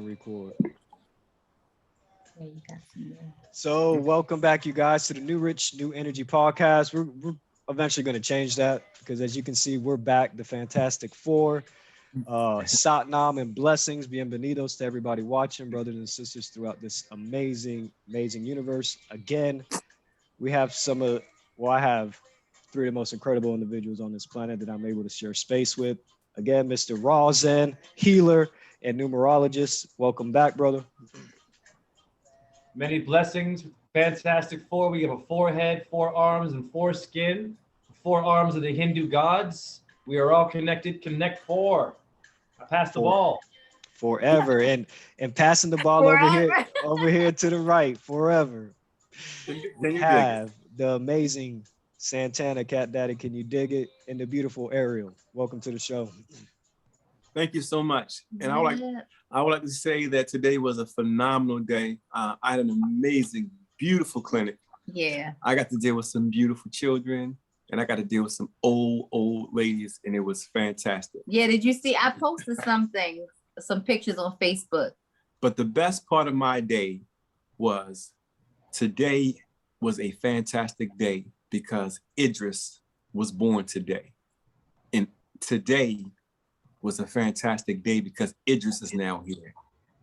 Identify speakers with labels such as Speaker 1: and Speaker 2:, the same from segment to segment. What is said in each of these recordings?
Speaker 1: Record.
Speaker 2: Yeah, you got some more.
Speaker 1: So, welcome back, you guys, to the New Rich New Energy podcast. We're eventually going to change that because, as you can see, we're back. The Fantastic Four, Satnam and blessings, bienvenidos to everybody watching, brothers and sisters throughout this amazing universe. Again, we have I have three of the most incredible individuals on this planet that I'm able to share space with. Again, Mr. Rawzen, healer and numerologist. Welcome back, brother.
Speaker 3: Many blessings, Fantastic Four. We have a forehead, 4 arms, and foreskin. 4 arms of the Hindu gods. We are all connected. Connect four. I pass the ball.
Speaker 1: Forever. And passing the ball over here to the right, forever. We have the amazing Santana Cat Daddy. Can you dig it? And the beautiful Ariel. Welcome to the show.
Speaker 4: Thank you so much. And I would like to say that today was a phenomenal day. I had an amazing, beautiful clinic.
Speaker 2: Yeah.
Speaker 4: I got to deal with some beautiful children, and I got to deal with some old ladies, and it was fantastic.
Speaker 2: Yeah, did you see? I posted some pictures on Facebook.
Speaker 4: But the best part of my day was today was a fantastic day because Idris was born today. And today was a fantastic day because Idris is now here.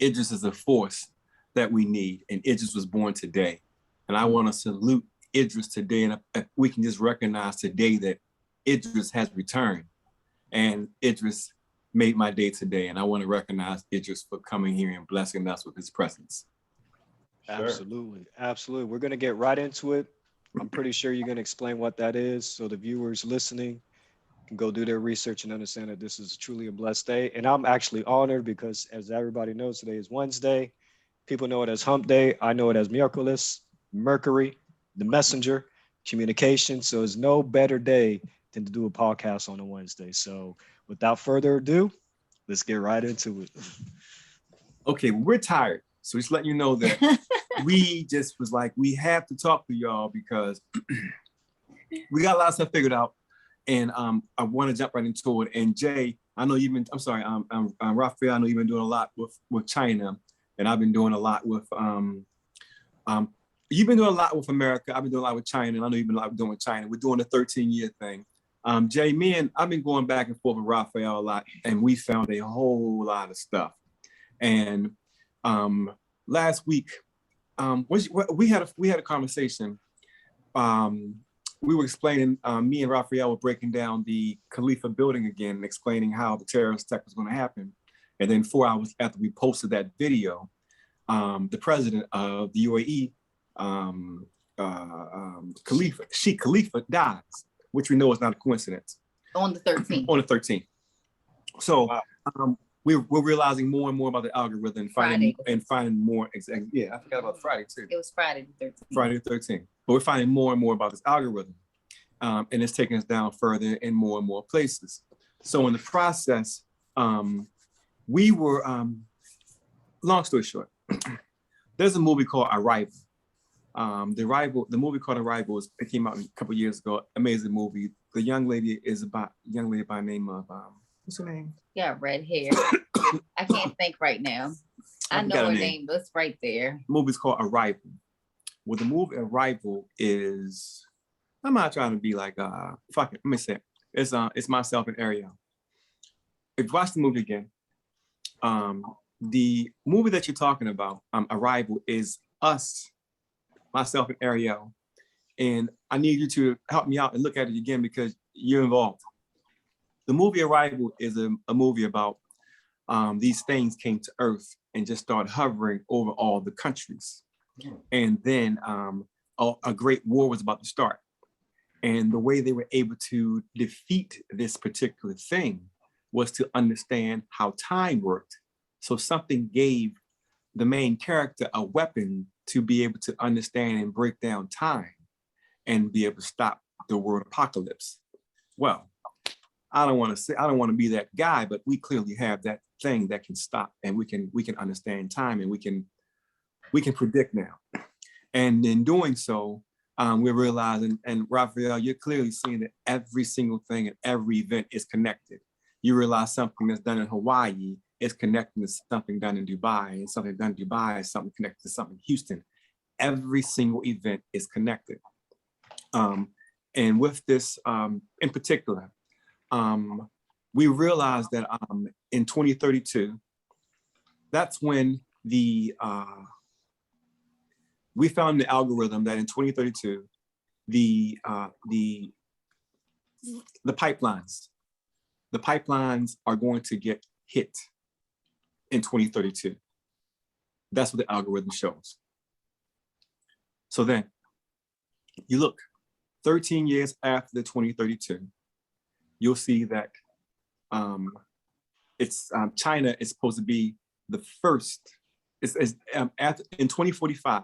Speaker 4: Idris is a force that we need, and Idris was born today. And I want to salute Idris today, and we can just recognize today that Idris has returned, and Idris made my day today, and I want to recognize Idris for coming here and blessing us with his presence.
Speaker 1: Absolutely. We're going to get right into it. I'm pretty sure you're going to explain what that is so the viewers listening can go do their research and understand that this is truly a blessed day. And I'm actually honored because, as everybody knows, today is Wednesday. People know it as Hump Day. I know it as Miraculous, Mercury, the messenger, communication. So there's no better day than to do a podcast on a Wednesday. So without further ado, let's get right into it.
Speaker 4: Okay, we're tired. So just letting you know that we just was like, we have to talk to y'all because we got a lot of stuff figured out. And I want to jump right into it. And Jay, I know you've been, I'm Raphael, I know you've been doing a lot with China, and I've been doing a lot with, you've been doing a lot with America. I've been doing a lot with China, and I know you've been doing with China. We're doing a 13-year thing. Jay, I've been going back and forth with Raphael a lot, and we found a whole lot of stuff. And last week, we had a conversation. We were explaining, me and Raphael were breaking down the Khalifa building again and explaining how the terrorist attack was going to happen. And then 4 hours after we posted that video, the president of the UAE, Sheikh Khalifa dies, which we know is not a coincidence.
Speaker 2: On the 13th.
Speaker 4: On the 13th. So we're realizing more and more about the algorithm and finding more. Yeah, I forgot about Friday too.
Speaker 2: It was Friday the 13th.
Speaker 4: Friday the 13th. But we're finding more and more about this algorithm. And it's taking us down further in more and more places. So in the process, we were, long story short, there's a movie called Arrival. The movie called Arrival it came out a couple years ago. Amazing movie. The young lady is by the name of, what's her name?
Speaker 2: Yeah, red hair. I can't think right now. I know her name, but it's right there.
Speaker 4: The movie's called Arrival. Well, the movie Arrival is, I'm not trying to be like, fuck it, let me say it. It's myself and Ariel. If you watch the movie again, the movie that you're talking about, Arrival, is us, myself and Ariel. And I need you to help me out and look at it again because you're involved. The movie Arrival is a movie about these things came to Earth and just started hovering over all the countries. And then a great war was about to start. And the way they were able to defeat this particular thing was to understand how time worked. So something gave the main character a weapon to be able to understand and break down time and be able to stop the world apocalypse. Well, I don't want to be that guy, but we clearly have that thing that can stop, and we can understand time, and we can predict now. And in doing so, we're realizing, and Raphael, you're clearly seeing that every single thing and every event is connected. You realize something that's done in Hawaii is connecting to something done in Dubai, and something done in Dubai is something connected to something in Houston. Every single event is connected. And with this in particular, we realized that in 2032, that's when we found the algorithm that in 2032, the pipelines are going to get hit in 2032. That's what the algorithm shows. So then you look 13 years after the 2032, you'll see that China is supposed to be the first. In 2045,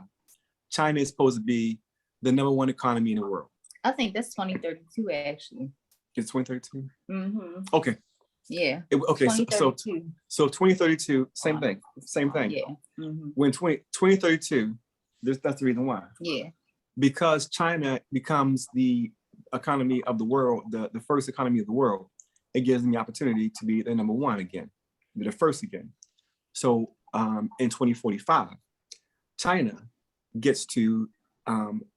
Speaker 4: China is supposed to be the #1 economy in the world.
Speaker 2: I think that's 2032 actually.
Speaker 4: It's 2032?
Speaker 2: Mm-hmm.
Speaker 4: Okay.
Speaker 2: Yeah.
Speaker 4: Okay, so 2032, same thing.
Speaker 2: Yeah. Mm-hmm.
Speaker 4: When 2032, that's the reason why.
Speaker 2: Yeah.
Speaker 4: Because China becomes the economy of the world, the first economy of the world, it gives them the opportunity to be the #1 again, be the first again. So in 2045, China gets to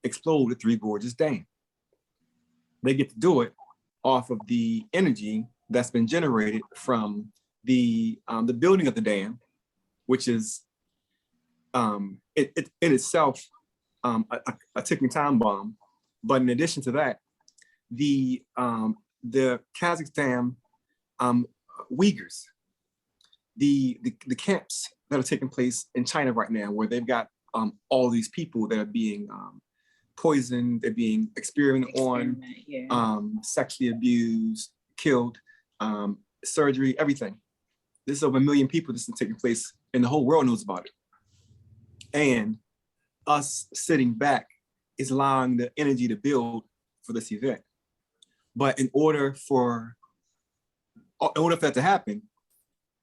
Speaker 4: explode the Three Gorges Dam. They get to do it off of the energy that's been generated from the building of the dam, which is it in itself a ticking time bomb. But in addition to that, the Kazakhstan Uyghurs, the camps that are taking place in China right now, where they've got all these people that are being poisoned, they're being experimented on,
Speaker 2: yeah.
Speaker 4: Sexually abused, killed, surgery, everything. This is over 1 million people this is taking place, and the whole world knows about it. And us sitting back is allowing the energy to build for this event. But in order for that to happen,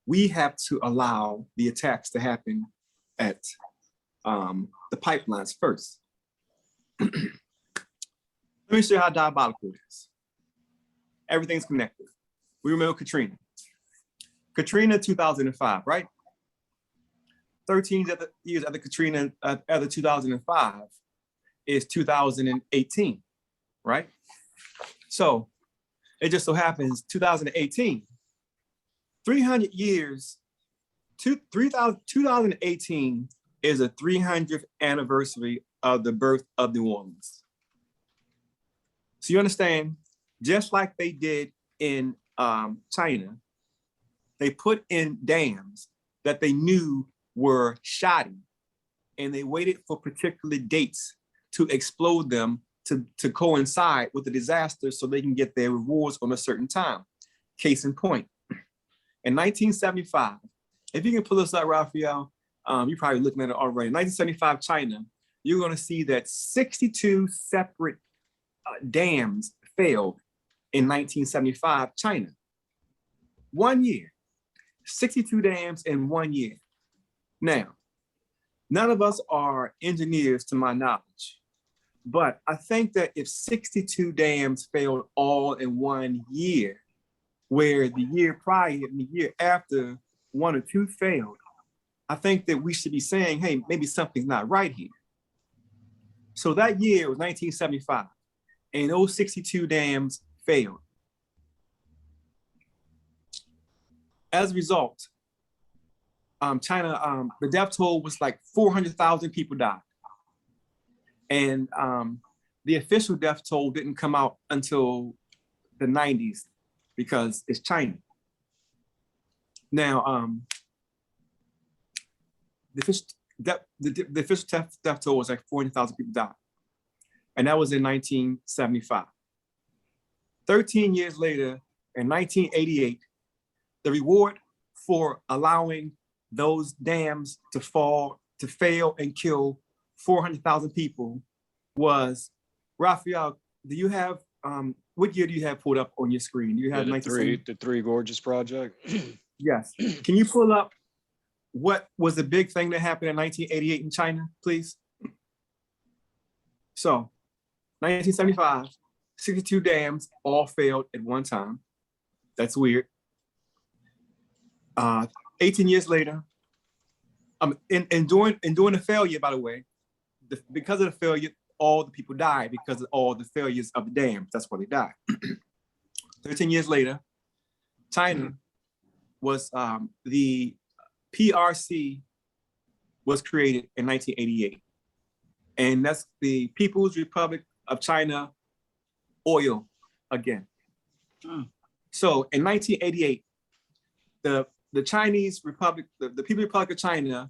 Speaker 4: we have to allow the attacks to happen at the pipelines first. Let me show you how diabolical it is. Everything's connected. We remember Katrina. Katrina 2005, right? 13 years after Katrina, after 2005 is 2018, right? So it just so happens 2018, 300 years, 2018 is the 300th anniversary of the birth of New Orleans. So you understand, just like they did in China, they put in dams that they knew were shoddy, and they waited for particular dates to explode them to coincide with the disaster so they can get their rewards on a certain time. Case in point, in 1975, if you can pull this up, Raphael, you're probably looking at it already. 1975 China, you're going to see that 62 separate dams failed in 1975 China. 1 year, 62 dams in 1 year. Now, none of us are engineers to my knowledge, but I think that if 62 dams failed all in 1 year, where the year prior and the year after 1 or 2 failed, I think that we should be saying, hey, maybe something's not right here. So that year was 1975, and those 62 dams failed. As a result, China, the death toll was like 400,000 people died. And the official death toll didn't come out until the 90s because it's China. Now, the official death toll was like 400,000 people died. And that was in 1975. 13 years later, in 1988, the reward for allowing those dams to fail and kill 400,000 people was, Raphael, do you have, what year do you have pulled up on your screen? Do you have
Speaker 1: the Three Gorges Project?
Speaker 4: Yes. Can you pull up what was the big thing that happened in 1988 in China, please? So, 1975, 62 dams all failed at one time. That's weird. 18 years later, and during the failure, by the way, because of the failure, all the people died because of all the failures of the dams. That's why they died. 13 years later, China was the PRC was created in 1988. And that's the People's Republic of China oil again. So in 1988, the Chinese Republic, the People's Republic of China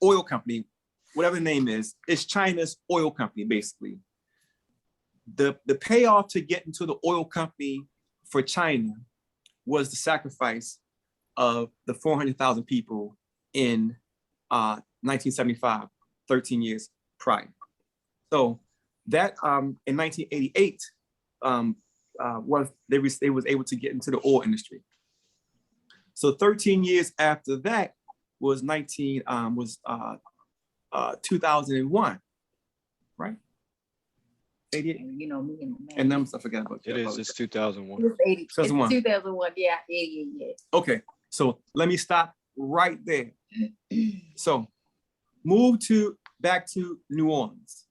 Speaker 4: oil company, whatever the name is, China's oil company, basically. The payoff to get into the oil company for China was the sacrifice of the 400,000 people in 1975, 13 years prior. So that in 1988 they was able to get into the oil industry. So 13 years after that was 2001, right? 88.
Speaker 2: You know me and the man.
Speaker 4: And numbers I forgot about.
Speaker 1: It is. It's 2001.
Speaker 2: It's 2001. Yeah.
Speaker 4: Okay, so let me stop right there. So move back to New Orleans.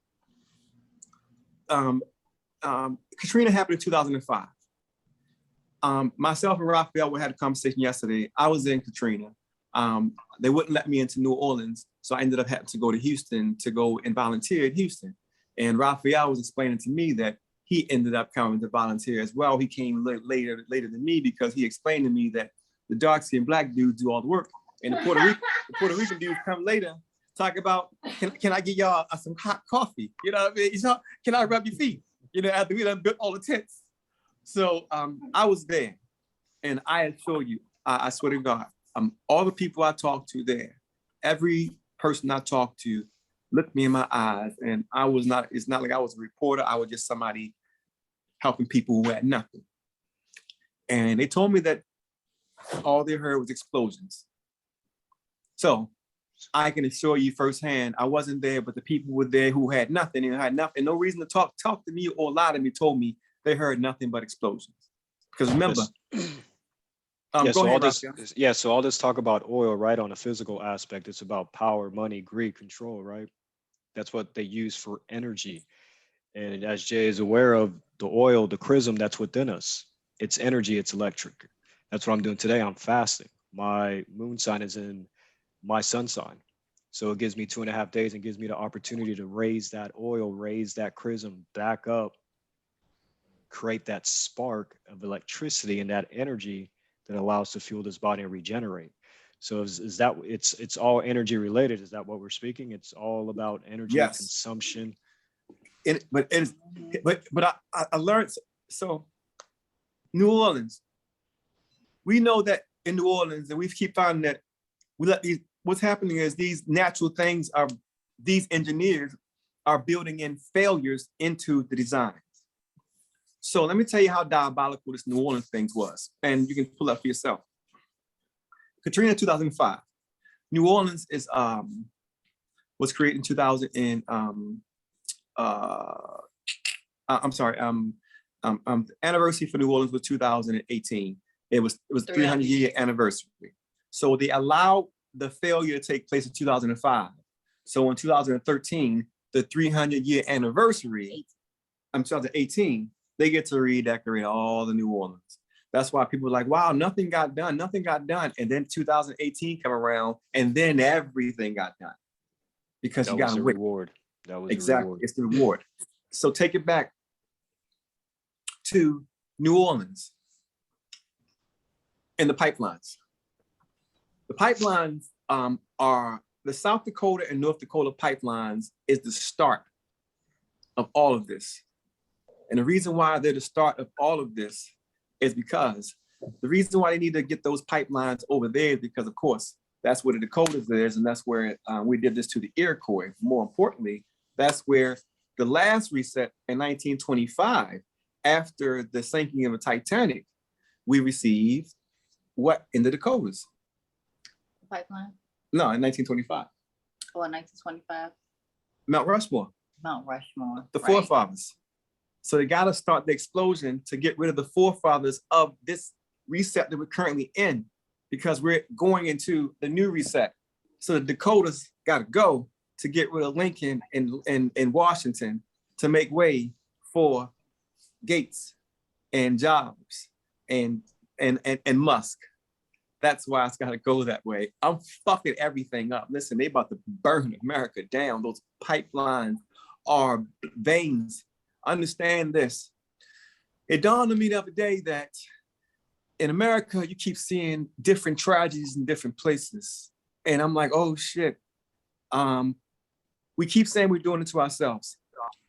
Speaker 4: Katrina happened in 2005. Myself and Raphael had a conversation yesterday. I was in Katrina. They wouldn't let me into New Orleans, so I ended up having to go to Houston to go and volunteer in Houston. And Raphael was explaining to me that he ended up coming to volunteer as well. He came later than me because he explained to me that the dark-skinned Black dudes do all the work, and the Puerto Rican dudes come later, talk about, can I get y'all some hot coffee? You know what I mean? Can I rub your feet? You know, after we done built all the tents. So I was there, and I assure you, I swear to God, all the people I talked to there, every person I talked to looked me in my eyes, and it's not like I was a reporter. I was just somebody helping people who had nothing. And they told me that all they heard was explosions. So I can assure you firsthand, I wasn't there, but the people were there who had nothing and had nothing. No reason to talk to me or lie to me, told me they heard nothing but explosions. Because remember,
Speaker 1: so all this talk about oil, right, on a physical aspect, it's about power, money, greed, control, right? That's what they use for energy. And as Jay is aware of, the oil, the chrism that's within us, it's energy, it's electric. That's what I'm doing today. I'm fasting. My moon sign is in my sun sign. So it gives me 2.5 days and gives me the opportunity to raise that oil, raise that chrism back up, create that spark of electricity and that energy that allows to fuel this body and regenerate. So is that it's all energy related? Is that what we're speaking? It's all about energy consumption.
Speaker 4: But I learned, so New Orleans, we know that in New Orleans, and we keep finding that what's happening is these natural things these engineers are building in failures into the design. So let me tell you how diabolical this New Orleans thing was, and you can pull up for yourself. Katrina 2005. New Orleans was created in 2000 and the anniversary for New Orleans was 2018. It was 300-year anniversary. So they allowed the failure to take place in 2005. So in 2013, the 300-year anniversary, 2018, they get to redecorate all the New Orleans. That's why people are like, wow, nothing got done. And then 2018 come around, and then everything got done. Because you got a
Speaker 1: reward. That was
Speaker 4: exactly, it's the reward. So take it back to New Orleans and the pipelines. The pipelines are the South Dakota and North Dakota pipelines is the start of all of this. And the reason why they're the start of all of this is because the reason why they need to get those pipelines over there is because, of course, that's where the Dakotas is, and that's where we did this to the Iroquois. More importantly, that's where the last reset in 1925, after the sinking of the Titanic, we received what in the Dakotas?
Speaker 2: Pipeline?
Speaker 4: No, in 1925.
Speaker 2: Oh, in 1925?
Speaker 4: Mount Rushmore.
Speaker 2: Mount Rushmore.
Speaker 4: The forefathers. So they got to start the explosion to get rid of the forefathers of this reset that we're currently in. because we're going into the new reset. So the Dakotas got to go to get rid of Lincoln and Washington to make way for Gates and Jobs and Musk. That's why it's got to go that way. I'm fucking everything up. Listen, they about to burn America down. Those pipelines are veins. Understand this. It dawned on me the other day that in America, you keep seeing different tragedies in different places. And I'm like, oh shit. We keep saying we're doing it to ourselves.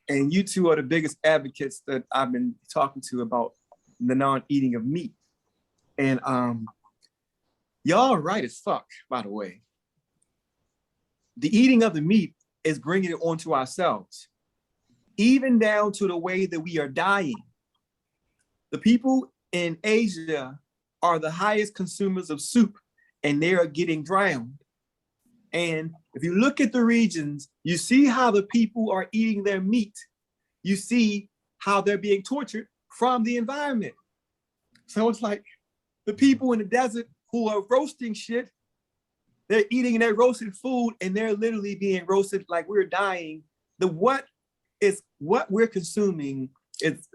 Speaker 4: And you two are the biggest advocates that I've been talking to about the non-eating of meat. And y'all are right as fuck, by the way. The eating of the meat is bringing it onto ourselves, even down to the way that we are dying. The people in Asia are the highest consumers of soup, and they are getting drowned. And if you look at the regions, you see how the people are eating their meat. You see how they're being tortured from the environment. So it's like the people in the desert who are roasting shit, they're eating their roasted food and they're literally being roasted like we're dying. What we're consuming is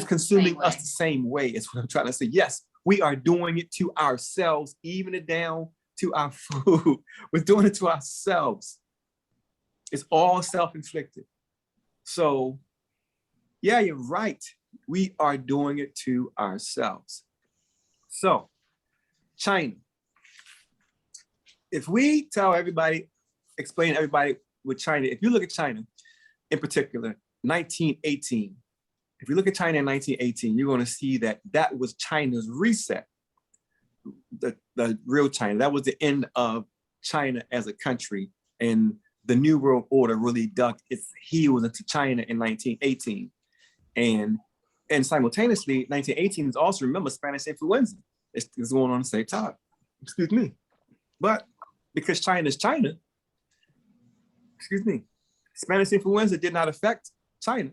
Speaker 4: consuming us the same way, is what I'm trying to say. Yes, we are doing it to ourselves, even it down to our food. We're doing it to ourselves. It's all self-inflicted. So yeah, you're right. We are doing it to ourselves. So China. If we tell everybody, explain to everybody with China, if you look at China in particular, 1918, if you look at China in 1918, you're going to see that that was China's reset, the real China. That was the end of China as a country. And the New World Order really dug its heels into China in 1918. And simultaneously, 1918 is also, remember, Spanish influenza. It's going on the same time. Excuse me. But because China is China, Spanish influenza did not affect China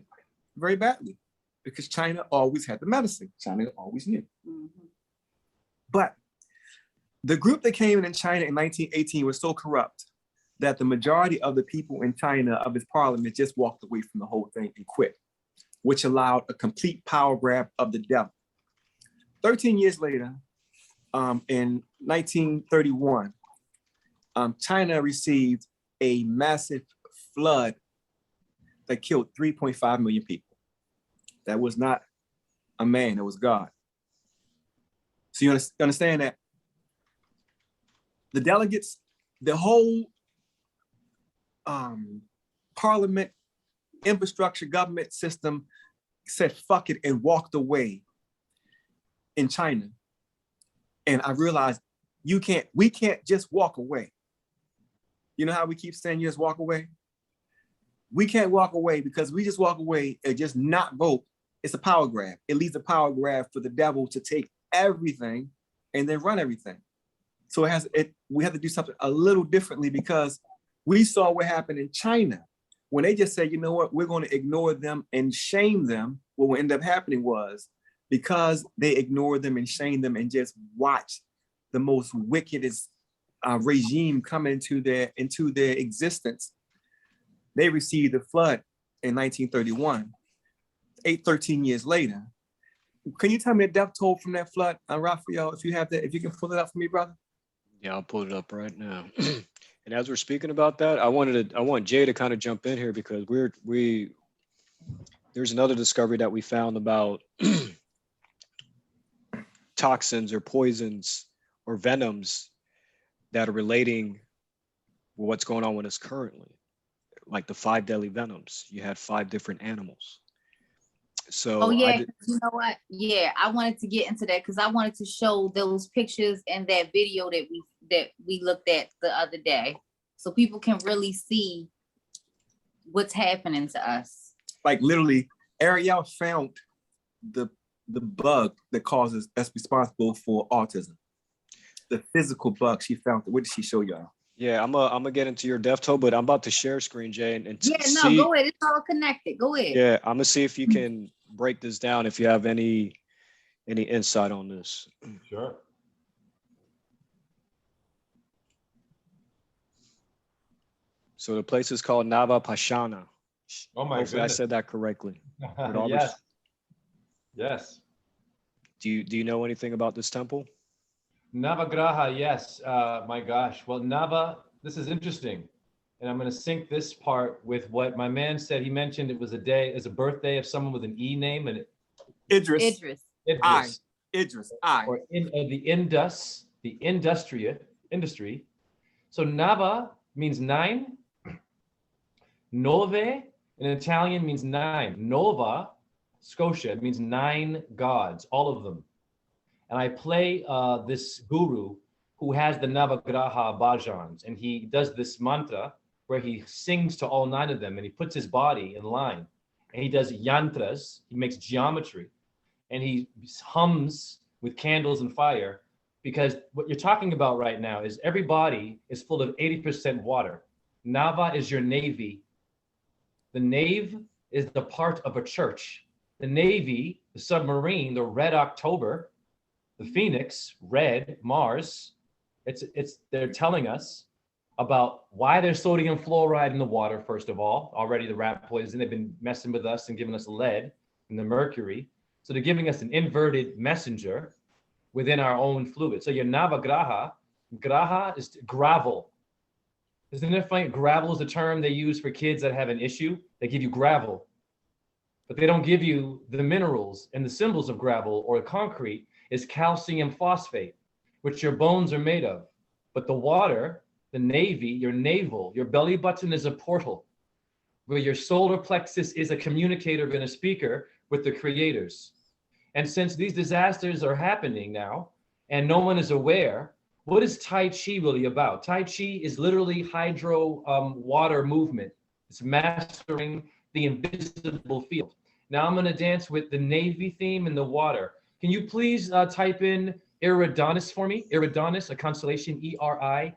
Speaker 4: very badly because China always had the medicine. China always knew. Mm-hmm. But the group that came in China in 1918 was so corrupt that the majority of the people in China, of its parliament, just walked away from the whole thing and quit, which allowed a complete power grab of the devil. 13 years later, in 1931, China received a massive flood that killed 3.5 million people. That was not a man, it was God. So you understand that the delegates, the whole parliament, infrastructure, government system said fuck it and walked away in China. And I realized we can't just walk away. You know how we keep saying you just walk away? We can't walk away, because we just walk away and just not vote. It's a power grab. It leaves a power grab for the devil to take everything and then run everything. So we have to do something a little differently, because we saw what happened in China. When they just said, you know what, we're going to ignore them and shame them, what will end up happening was, because they ignored them and shamed them and just watched the most wickedest regime come into their existence, they received the flood in 1931, 13 years later. Can you tell me the death toll from that flood, Raphael, if you have that, if you can pull it up for me, brother?
Speaker 1: Yeah, I'll pull it up right now. And as we're speaking about that, I want Jay to kind of jump in here, because there's another discovery that we found about toxins or poisons or venoms that are relating with what's going on with us currently, like the 5 deadly venoms. You had 5 different animals. So
Speaker 2: you know what? Yeah, I wanted to get into that because I wanted to show those pictures and that video that we looked at the other day, so people can really see what's happening to us.
Speaker 4: Like literally, Ariel found the bug that's responsible for autism. The physical bug, she found it. What did she show y'all?
Speaker 1: Yeah, I'm gonna get into your death toll, but I'm about to share screen, Jay, and
Speaker 2: go ahead. It's all connected. Go ahead.
Speaker 1: Yeah, I'm gonna see if you can break this down, if you have any insight on this.
Speaker 3: Sure.
Speaker 1: So the place is called Navapashana.
Speaker 3: Oh my
Speaker 1: Hopefully I
Speaker 3: goodness.
Speaker 1: said that correctly.
Speaker 3: Yes. Yes.
Speaker 1: Do you know anything about this temple?
Speaker 3: Navagraha, yes. My gosh. Well, Nava, this is interesting. And I'm going to sync this part with what my man said. He mentioned it was a birthday of someone with an E name, and
Speaker 4: Idris.
Speaker 2: Idris.
Speaker 4: Idris.
Speaker 3: Or the industry. So Nava means 9. Nove in Italian means 9. Nova, Scotia, means 9 gods, all of them. And I play this guru who has the Navagraha bhajans, and he does this mantra where he sings to all 9 of them, and he puts his body in line, and he does yantras, he makes geometry, and he hums with candles and fire, because what you're talking about right now is every body is full of 80% water. Nava is your navy. The nave is the part of a church. The navy, the submarine, the red October, the phoenix, red, Mars, they're telling us about why there's sodium fluoride in the water, first of all. Already the rat poison, they've been messing with us and giving us lead and the mercury. So they're giving us an inverted messenger within our own fluid. So your Navagraha, graha is gravel. Isn't it funny? Gravel is the term they use for kids that have an issue. They give you gravel, but they don't give you the minerals, and the symbols of gravel or concrete is calcium phosphate, which your bones are made of. But the water, the navy, your navel, your belly button is a portal where your solar plexus is a communicator and a speaker with the creators. And since these disasters are happening now and no one is aware, what is Tai Chi really about? Tai Chi is literally hydro water movement. It's mastering the invisible field. Now I'm going to dance with the Navy theme in the water. Can you please type in Eridanus for me? Eridanus, a constellation, E-R-I-D-A-N-U-S.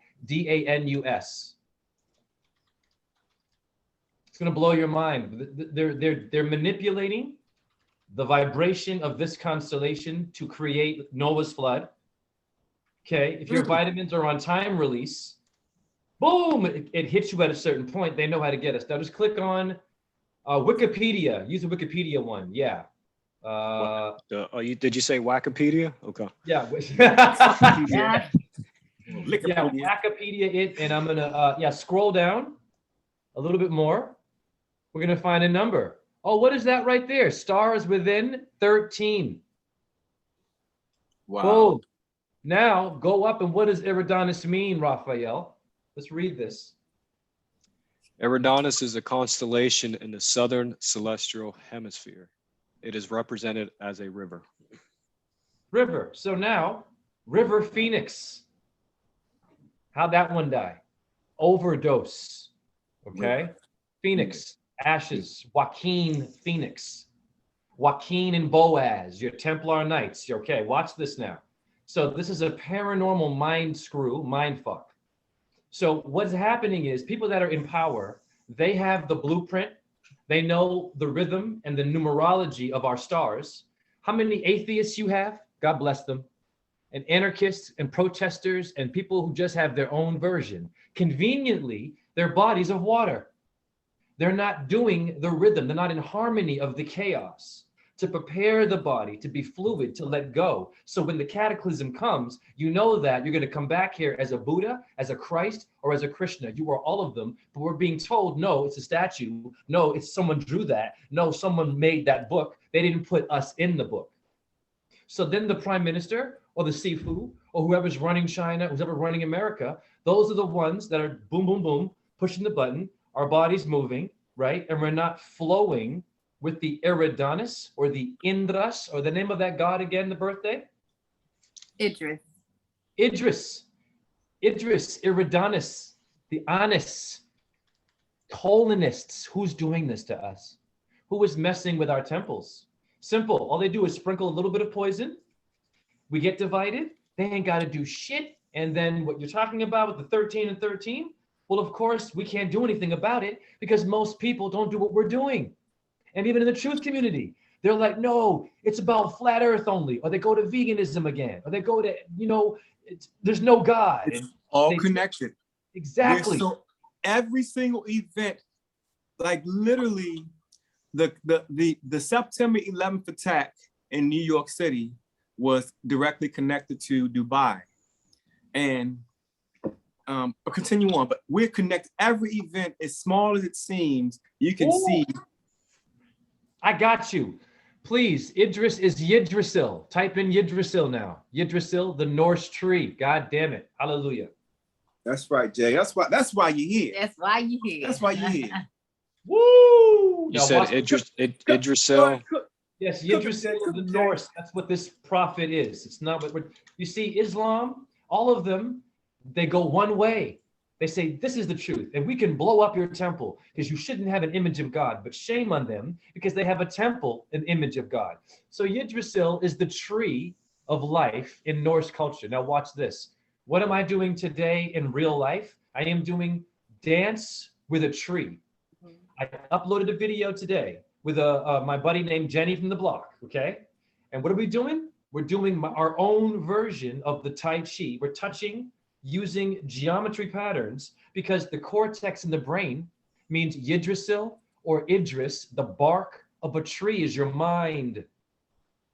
Speaker 3: It's going to blow your mind. They're manipulating the vibration of this constellation to create Noah's flood. Okay, if your vitamins are on time release, boom, it hits you at a certain point. They know how to get us. Now just click on Wikipedia. Use the Wikipedia one. Yeah.
Speaker 1: Did you say Wikipedia? Okay.
Speaker 3: Yeah.
Speaker 2: Yeah.
Speaker 3: Wikipedia it, and I'm gonna scroll down a little bit more. We're gonna find a number. Oh, what is that right there? Stars within 13.
Speaker 4: Wow.
Speaker 3: Boom. Now go up, and what does Eridanus mean, Raphael? Let's read this.
Speaker 1: Eridanus is a constellation in the southern celestial hemisphere. It is represented as a river.
Speaker 3: River. So now, River Phoenix. How'd that one die? Overdose. Okay. Phoenix, ashes. Joaquin Phoenix. Joaquin and Boaz, your Templar Knights. Okay, watch this now. So this is a paranormal mind fuck. So what's happening is people that are in power, they have the blueprint. They know the rhythm and the numerology of our stars. How many atheists you have? God bless them. And anarchists and protesters and people who just have their own version. Conveniently, their bodies of water. They're not doing the rhythm. They're not in harmony of the chaos to prepare the body to be fluid, to let go. So when the cataclysm comes, you know that you're going to come back here as a Buddha, as a Christ, or as a Krishna. You are all of them, but we're being told, no, it's a statue. No, it's someone drew that. No, someone made that book. They didn't put us in the book. So then the prime minister or the Sifu or whoever's running China, who's ever running America, those are the ones that are boom, boom, boom, pushing the button, our body's moving, right? And we're not flowing with the Eridanus or the Indras, or the name of that god again, the birthday?
Speaker 2: Idris.
Speaker 3: Eridanus, the Anis, colonists. Who's doing this to us? Who is messing with our temples? Simple. All they do is sprinkle a little bit of poison. We get divided. They ain't got to do shit. And then what you're talking about with the 13 and 13, well, of course, we can't do anything about it because most people don't do what we're doing. And even in the truth community, they're like, no, it's about flat earth only. Or they go to veganism again. Or they go to, there's no God.
Speaker 4: It's all connected.
Speaker 3: Exactly.
Speaker 4: every single event, like literally the September 11th attack in New York City was directly connected to Dubai. And I'll continue on, but we're connected. Every event, as small as it seems, you can see.
Speaker 3: I got you. Please, Idris is Yggdrasil. Type in Yggdrasil now. Yggdrasil, the Norse tree. God damn it. Hallelujah.
Speaker 4: That's right, Jay. That's why you're here.
Speaker 2: That's why you're here.
Speaker 4: That's why you're here.
Speaker 3: Woo!
Speaker 1: You said Idrisil.
Speaker 3: Yes, Yggdrasil of the Norse. That's what this prophet is. It's not what we're, you see, Islam, all of them, they go one way. They say, this is the truth, and we can blow up your temple because you shouldn't have an image of God, but shame on them because they have a temple, an image of God. So Yggdrasil is the tree of life in Norse culture. Now watch this. What am I doing today in real life? I am doing dance with a tree. I uploaded a video today with my buddy named Jenny from the block, okay? And what are we doing? We're doing our own version of the Tai Chi. We're touching using geometry patterns because the cortex in the brain means Yggdrasil or Idris, the bark of a tree is your mind.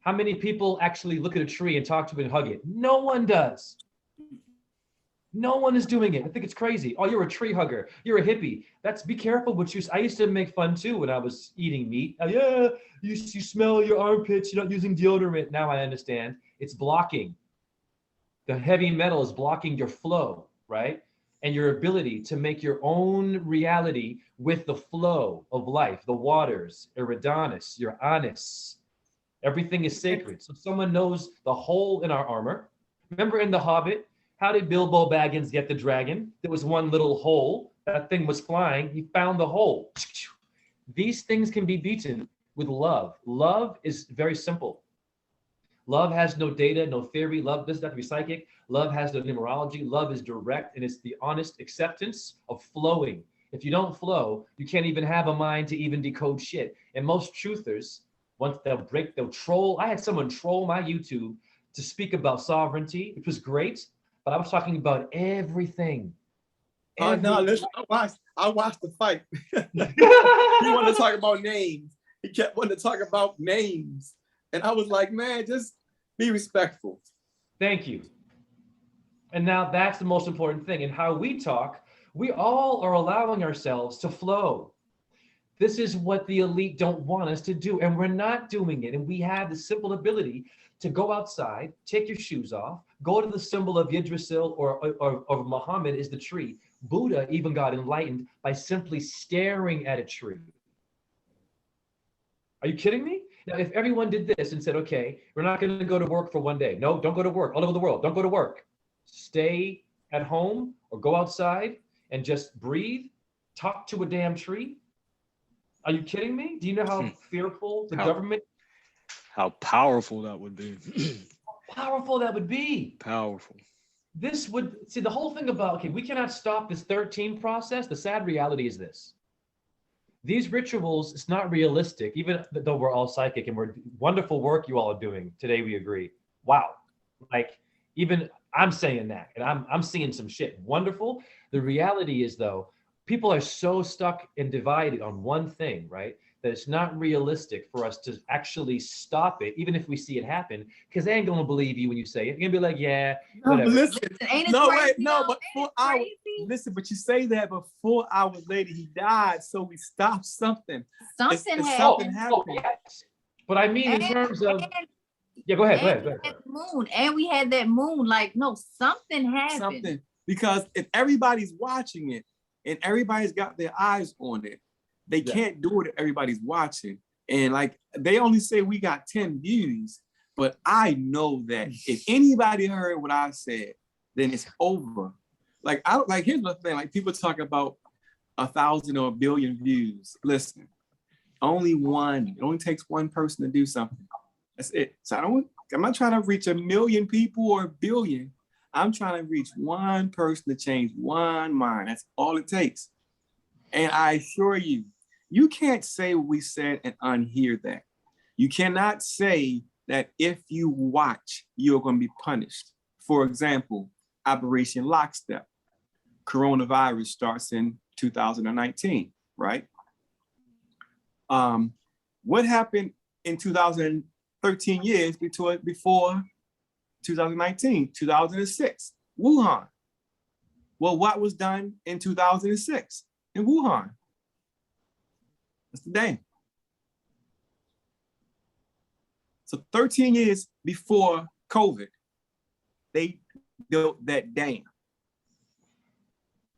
Speaker 3: How many people actually look at a tree and talk to it and hug it? No one does. No one is doing it. I think it's crazy. Oh, you're a tree hugger. You're a hippie. Be careful what you, I used to make fun too when I was eating meat. Oh, yeah, you smell your armpits. You're not using deodorant. Now I understand. It's blocking. The heavy metal is blocking your flow, right? And your ability to make your own reality with the flow of life, the waters, Eridanus, your anus. Everything is sacred. So someone knows the hole in our armor. Remember in The Hobbit, how did Bilbo Baggins get the dragon? There was one little hole. That thing was flying. He found the hole. These things can be beaten with love. Love is very simple. Love has no data, no theory. Love doesn't have to be psychic. Love has no numerology. Love is direct, and it's the honest acceptance of flowing. If you don't flow, you can't even have a mind to even decode shit. And most truthers, once they'll troll. I had someone troll my YouTube to speak about sovereignty, which was great, but I was talking about everything.
Speaker 4: Oh no, listen, I watched the fight. He wanted to talk about names. He kept wanting to talk about names. And I was like, man, just be respectful.
Speaker 3: Thank you. And now that's the most important thing. And how we talk, we all are allowing ourselves to flow. This is what the elite don't want us to do. And we're not doing it. And we have the simple ability to go outside, take your shoes off, go to the symbol of Yggdrasil or Muhammad is the tree. Buddha even got enlightened by simply staring at a tree. Are you kidding me? Now, if everyone did this and said, okay, we're not going to go to work for one day. No, don't go to work. All over the world, don't go to work. Stay at home or go outside and just breathe, talk to a damn tree. Are you kidding me? Do you know how fearful the government?
Speaker 1: How powerful that would be.
Speaker 3: Powerful that would be.
Speaker 1: Powerful.
Speaker 3: This would, see, the whole thing about, okay, we cannot stop this 13 process. The sad reality is this. These rituals, it's not realistic, even though we're all psychic and we're wonderful work you all are doing. Today we agree. Wow. Like, even I'm saying that, and I'm seeing some shit. Wonderful. The reality is, though, people are so stuck and divided on one thing, right? That it's not realistic for us to actually stop it, even if we see it happen, because they ain't gonna believe you when you say it. You're gonna be like, yeah, whatever.
Speaker 4: Listen,
Speaker 2: Ain't it
Speaker 4: no,
Speaker 2: crazy,
Speaker 4: wait, no,
Speaker 2: though?
Speaker 4: but
Speaker 2: Ain't
Speaker 4: 4
Speaker 2: it
Speaker 4: hours.
Speaker 2: crazy?
Speaker 4: Listen, but you say that, but 4 hours later he died, so we stopped something.
Speaker 2: Something
Speaker 4: It's
Speaker 2: happened.
Speaker 4: happened.
Speaker 3: Yes. But I mean, in terms of, yeah, go ahead.
Speaker 2: And we had the moon, and we had that moon. Like, no, something happened.
Speaker 4: Something, because if everybody's watching it and everybody's got their eyes on it, they can't do it if everybody's watching. And like, they only say we got 10 views, but I know that if anybody heard what I said, then it's over. Like, here's the thing, like people talk about 1,000 or 1 billion views. Listen, it only takes one person to do something. That's it. So I'm not trying to reach 1 million people or 1 billion. I'm trying to reach one person to change one mind. That's all it takes. And I assure you, you can't say what we said and unhear that. You cannot say that if you watch, you're going to be punished. For example, Operation Lockstep. coronavirus starts in 2019, right? What happened in 2013 years before 2019, 2006? Wuhan. Well, what was done in 2006 in Wuhan? That's the dam. So 13 years before COVID, they built that dam.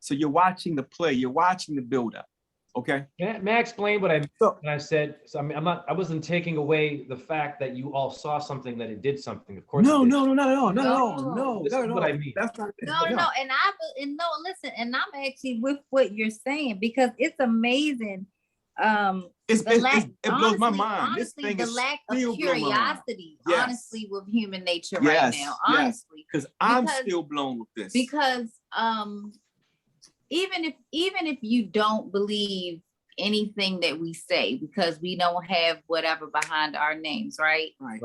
Speaker 4: So you're watching the play, you're watching the buildup. Okay.
Speaker 3: May I explain what I said? So I mean, I wasn't taking away the fact that you all saw something, that it did something. Of course.
Speaker 4: No,
Speaker 3: it did.
Speaker 4: not at all.
Speaker 3: This is what I mean.
Speaker 4: That's not it.
Speaker 2: No, listen, and I'm actually with what you're saying, because it's amazing.
Speaker 4: It blows my mind.
Speaker 2: Honestly,
Speaker 4: This thing
Speaker 2: the
Speaker 4: is
Speaker 2: lack of
Speaker 4: still blowing my mind.
Speaker 2: curiosity,
Speaker 4: Yes.
Speaker 2: honestly, with human nature
Speaker 4: Yes,
Speaker 2: right now,
Speaker 4: yes.
Speaker 2: honestly.
Speaker 4: Because I'm still blown with this.
Speaker 2: Because even if you don't believe anything that we say, because we don't have whatever behind our names, right?
Speaker 4: Right.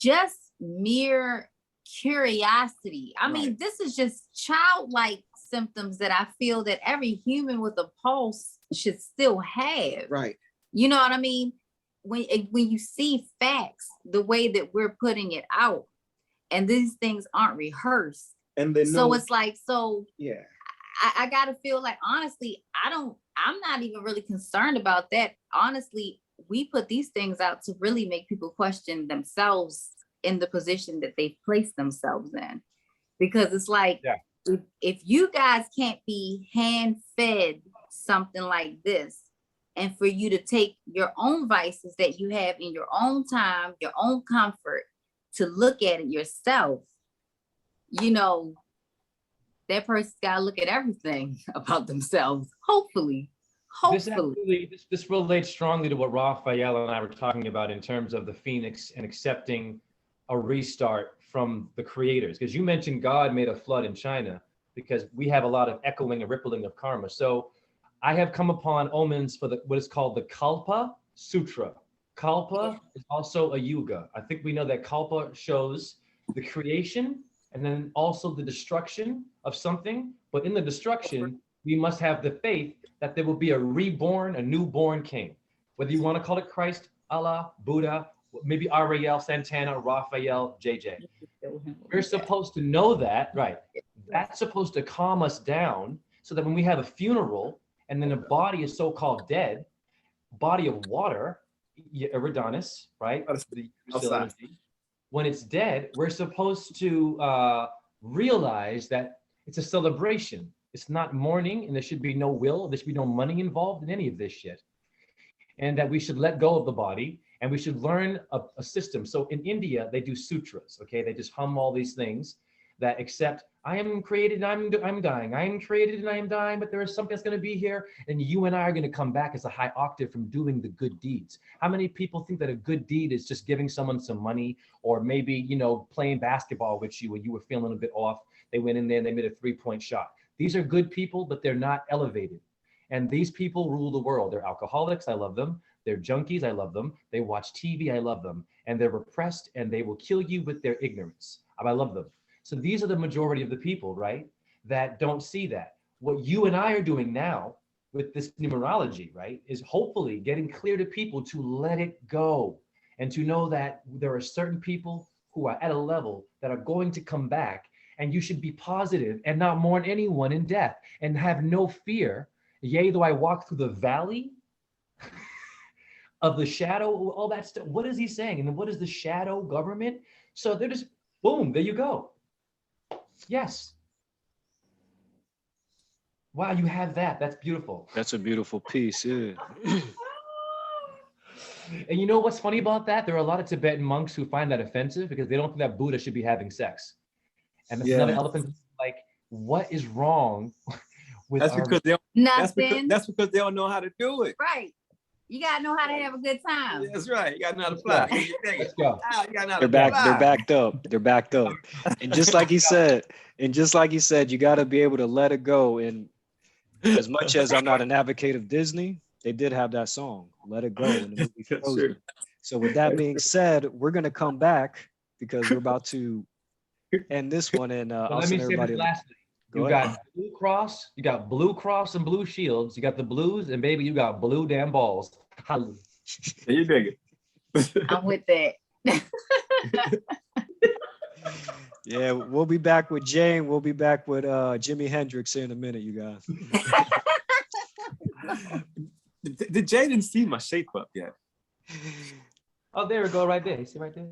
Speaker 2: Just mere curiosity. I mean, this is just childlike symptoms that I feel that every human with a pulse should still have.
Speaker 4: Right.
Speaker 2: You know what I mean? When you see facts the way that we're putting it out, and these things aren't rehearsed.
Speaker 4: And then
Speaker 2: so it's like,
Speaker 4: yeah.
Speaker 2: I gotta feel like, honestly, I'm not even really concerned about that. Honestly, we put these things out to really make people question themselves in the position that they've placed themselves in. Because it's like, if you guys can't be hand-fed something like this, and for you to take your own vices that you have in your own time, your own comfort, to look at it yourself, you know, that person's got to look at everything about themselves. Hopefully.
Speaker 3: This relates strongly to what Raphael and I were talking about in terms of the Phoenix and accepting a restart from the creators. Because you mentioned God made a flood in China, because we have a lot of echoing and rippling of karma. So I have come upon omens for what is called the Kalpa Sutra. Kalpa is also a yuga. I think we know that Kalpa shows the creation and then also the destruction of something. But in the destruction, we must have the faith that there will be a reborn, a newborn king. Whether you want to call it Christ, Allah, Buddha, maybe Ariel, Santana, Raphael, JJ. We're supposed to know that, right? That's supposed to calm us down so that when we have a funeral and then a body is so-called dead, body of water, Eridanus, right? When it's dead, we're supposed to realize that it's a celebration. It's not mourning, and there should be no will, there should be no money involved in any of this shit. And that we should let go of the body, and we should learn a system. So in India, they do sutras, okay? They just hum all these things that accept, I am created and I'm dying. I am created and I am dying, but there is something that's going to be here. And you and I are going to come back as a high octave from doing the good deeds. How many people think that a good deed is just giving someone some money, or maybe, you know, playing basketball with you when you were feeling a bit off? They went in there and they made a 3-point shot. These are good people, but they're not elevated. And these people rule the world. They're alcoholics. I love them. They're junkies. I love them. They watch TV. I love them. And they're repressed, and they will kill you with their ignorance. I love them. So these are the majority of the people, right, that don't see that. What you and I are doing now with this numerology, right, is hopefully getting clear to people to let it go and to know that there are certain people who are at a level that are going to come back, and you should be positive and not mourn anyone in death and have no fear. Yea, though I walk through the valley of the shadow, all that stuff. What is he saying? And then what is the shadow government? So they're just, boom, there you go. Yes. Wow, you have that. That's beautiful.
Speaker 1: That's a beautiful piece, yeah.
Speaker 3: And you know what's funny about that? There are a lot of Tibetan monks who find that offensive because they don't think that Buddha should be having sex. And that's another elephant. Like, what is wrong with
Speaker 4: that's because they don't, that's because they don't know how to do it.
Speaker 2: Right. You gotta know how to have a good time.
Speaker 4: That's right. You gotta know how to fly.
Speaker 3: Let's go.
Speaker 1: They're backed up. They're backed up. And just like he said, you gotta be able to let it go. And as much as I'm not an advocate of Disney, they did have that song, Let It Go, in the movie Frozen. So with that being said, we're gonna come back because we're about to end this one, and I'll
Speaker 3: let
Speaker 1: send
Speaker 3: me say
Speaker 1: everybody.
Speaker 3: this lastly.
Speaker 1: Go
Speaker 3: You
Speaker 1: ahead.
Speaker 3: got Blue Cross, you got Blue Cross and Blue Shields, you got the Blues, and baby, you got blue damn balls.
Speaker 4: Can you dig it?
Speaker 2: I'm with that.
Speaker 1: Yeah, we'll be back with Jane. We'll be back with Jimi Hendrix here in a minute, you guys.
Speaker 4: Did Jay didn't see my shape up yet?
Speaker 3: Oh, there we go, right there. You see right there?